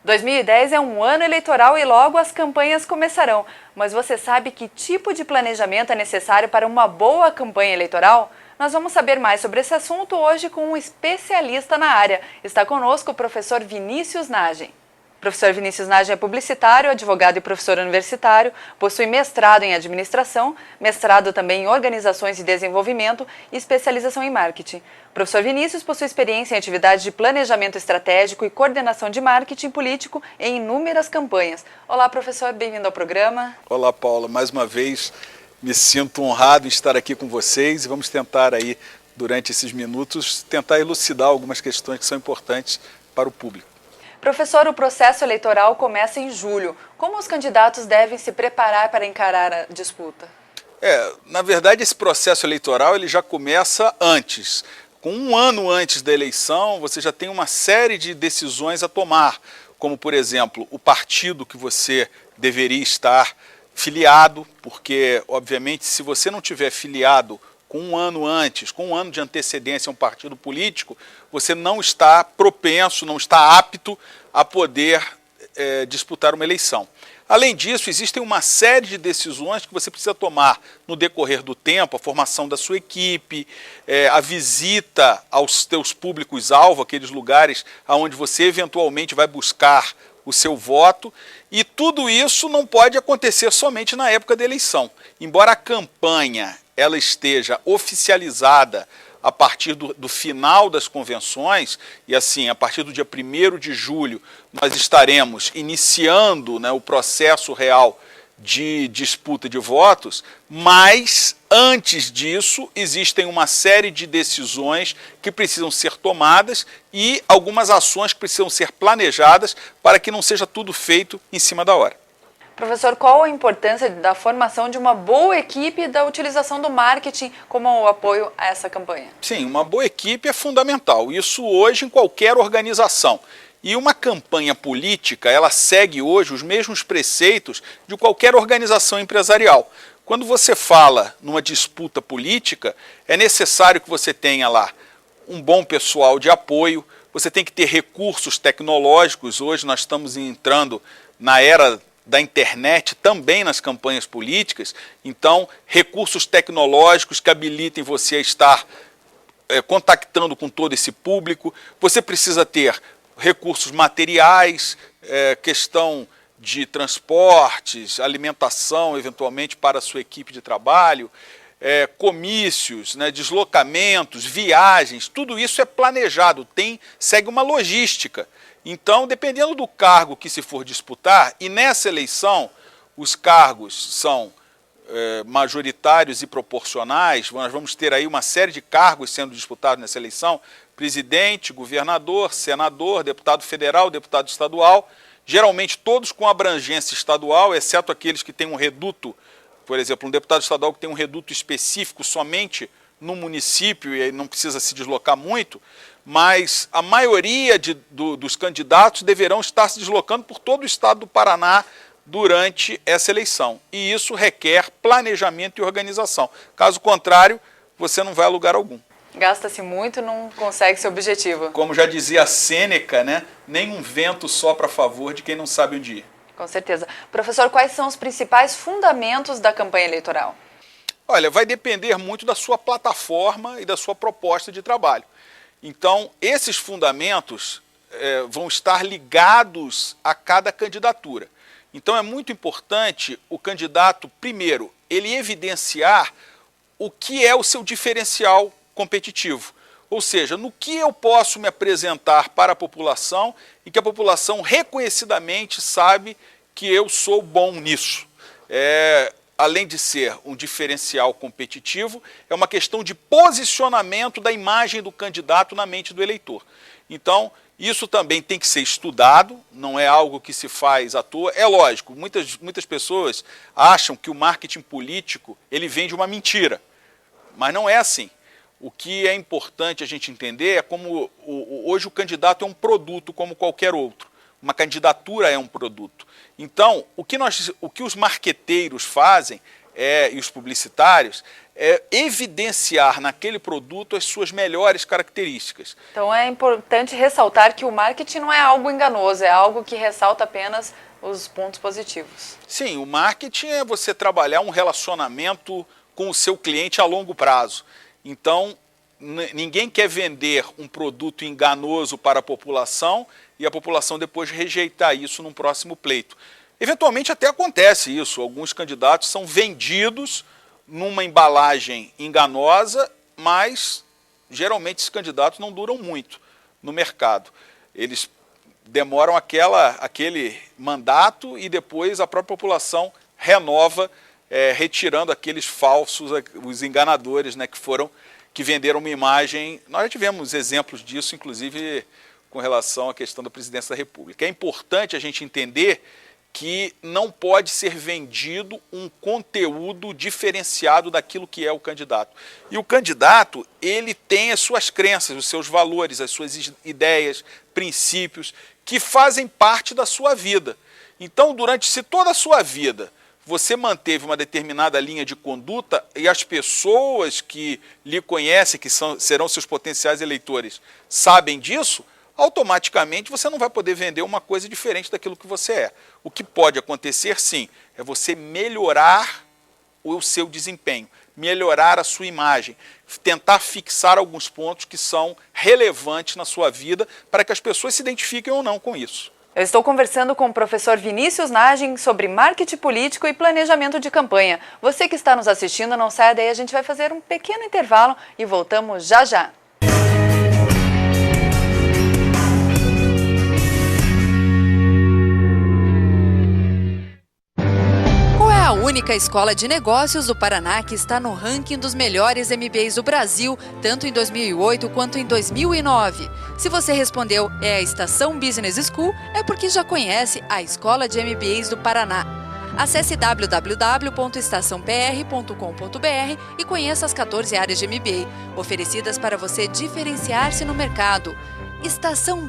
2010 é um ano eleitoral e logo as campanhas começarão. Mas você sabe que tipo de planejamento é necessário para uma boa campanha eleitoral? Nós vamos saber mais sobre esse assunto hoje com um especialista na área. Está conosco o professor Vinícius Nagem. O professor Vinícius Nagem é publicitário, advogado e professor universitário, possui mestrado em administração, mestrado também em organizações e desenvolvimento e especialização em marketing. O professor Vinícius possui experiência em atividades de planejamento estratégico e coordenação de marketing político em inúmeras campanhas. Olá, professor, bem-vindo ao programa. Olá, Paula, mais uma vez me sinto honrado em estar aqui com vocês e vamos tentar aí, durante esses minutos, tentar elucidar algumas questões que são importantes para o público. Professor, o processo eleitoral começa em julho. Como os candidatos devem se preparar para encarar a disputa? Na verdade, esse processo eleitoral ele já começa antes. Com um ano antes da eleição, você já tem uma série de decisões a tomar, como, por exemplo, o partido que você deveria estar filiado, porque, obviamente, se você não tiver filiado com um ano antes, com um ano de antecedência a um partido político, você não está propenso, não está apto a poder disputar uma eleição. Além disso, existem uma série de decisões que você precisa tomar no decorrer do tempo, a formação da sua equipe, a visita aos teus públicos-alvo, aqueles lugares onde você eventualmente vai buscar o seu voto, e tudo isso não pode acontecer somente na época da eleição. Embora a campanha ela esteja oficializada a partir do final das convenções, e assim, a partir do dia 1º de julho, nós estaremos iniciando, né, o processo real de disputa de votos, mas antes disso existem uma série de decisões que precisam ser tomadas e algumas ações que precisam ser planejadas para que não seja tudo feito em cima da hora. Professor, qual a importância da formação de uma boa equipe e da utilização do marketing como apoio a essa campanha? Sim, uma boa equipe é fundamental. Isso hoje em qualquer organização. E uma campanha política, ela segue hoje os mesmos preceitos de qualquer organização empresarial. Quando você fala numa disputa política, é necessário que você tenha lá um bom pessoal de apoio, você tem que ter recursos tecnológicos. Hoje nós estamos entrando na era da internet também nas campanhas políticas, então recursos tecnológicos que habilitem você a estar contactando com todo esse público. Você precisa ter recursos materiais, questão de transportes, alimentação eventualmente para a sua equipe de trabalho, comícios, né, deslocamentos, viagens, tudo isso é planejado, segue uma logística. Então, dependendo do cargo que se for disputar, e nessa eleição os cargos são majoritários e proporcionais, nós vamos ter aí uma série de cargos sendo disputados nessa eleição: presidente, governador, senador, deputado federal, deputado estadual, geralmente todos com abrangência estadual, exceto aqueles que têm um reduto, por exemplo, um deputado estadual que tem um reduto específico somente no município e aí não precisa se deslocar muito, mas a maioria dos candidatos deverão estar se deslocando por todo o estado do Paraná durante essa eleição. E isso requer planejamento e organização. Caso contrário, você não vai a lugar algum. Gasta-se muito e não consegue seu objetivo. Como já dizia Sêneca, né? Nenhum vento sopra a favor de quem não sabe onde ir. Com certeza. Professor, quais são os principais fundamentos da campanha eleitoral? Olha, vai depender muito da sua plataforma e da sua proposta de trabalho. Então, esses fundamentos vão estar ligados a cada candidatura. Então, é muito importante o candidato, primeiro, ele evidenciar o que é o seu diferencial competitivo. Ou seja, no que eu posso me apresentar para a população e que a população reconhecidamente sabe que eu sou bom nisso. Além de ser um diferencial competitivo, é uma questão de posicionamento da imagem do candidato na mente do eleitor. Então, isso também tem que ser estudado, não é algo que se faz à toa. É lógico, muitas pessoas acham que o marketing político ele vende uma mentira, mas não é assim. O que é importante a gente entender é como hoje o candidato é um produto como qualquer outro. Uma candidatura é um produto. Então, o que os marqueteiros fazem e os publicitários é evidenciar naquele produto as suas melhores características. Então é importante ressaltar que o marketing não é algo enganoso, é algo que ressalta apenas os pontos positivos. Sim, o marketing é você trabalhar um relacionamento com o seu cliente a longo prazo. Então, ninguém quer vender um produto enganoso para a população e a população depois rejeitar isso num próximo pleito. Eventualmente até acontece isso, alguns candidatos são vendidos numa embalagem enganosa, mas geralmente esses candidatos não duram muito no mercado. Eles demoram aquele mandato e depois a própria população renova, retirando aqueles falsos, os enganadores, né, que venderam uma imagem. Nós já tivemos exemplos disso, inclusive com relação à questão da presidência da República. É importante a gente entender que não pode ser vendido um conteúdo diferenciado daquilo que é o candidato. E o candidato, ele tem as suas crenças, os seus valores, as suas ideias, princípios, que fazem parte da sua vida. Então, se toda a sua vida você manteve uma determinada linha de conduta e as pessoas que lhe conhecem, que serão seus potenciais eleitores, sabem disso, automaticamente você não vai poder vender uma coisa diferente daquilo que você é. O que pode acontecer, sim, é você melhorar o seu desempenho, melhorar a sua imagem, tentar fixar alguns pontos que são relevantes na sua vida para que as pessoas se identifiquem ou não com isso. Eu estou conversando com o professor Vinícius Nagem sobre marketing político e planejamento de campanha. Você que está nos assistindo, não saia daí, a gente vai fazer um pequeno intervalo e voltamos já já. A única escola de negócios do Paraná que está no ranking dos melhores MBAs do Brasil, tanto em 2008 quanto em 2009. Se você respondeu é a Estação Business School, é porque já conhece a Escola de MBAs do Paraná. Acesse www.estaçãopr.com.br e conheça as 14 áreas de MBA, oferecidas para você diferenciar-se no mercado. Estação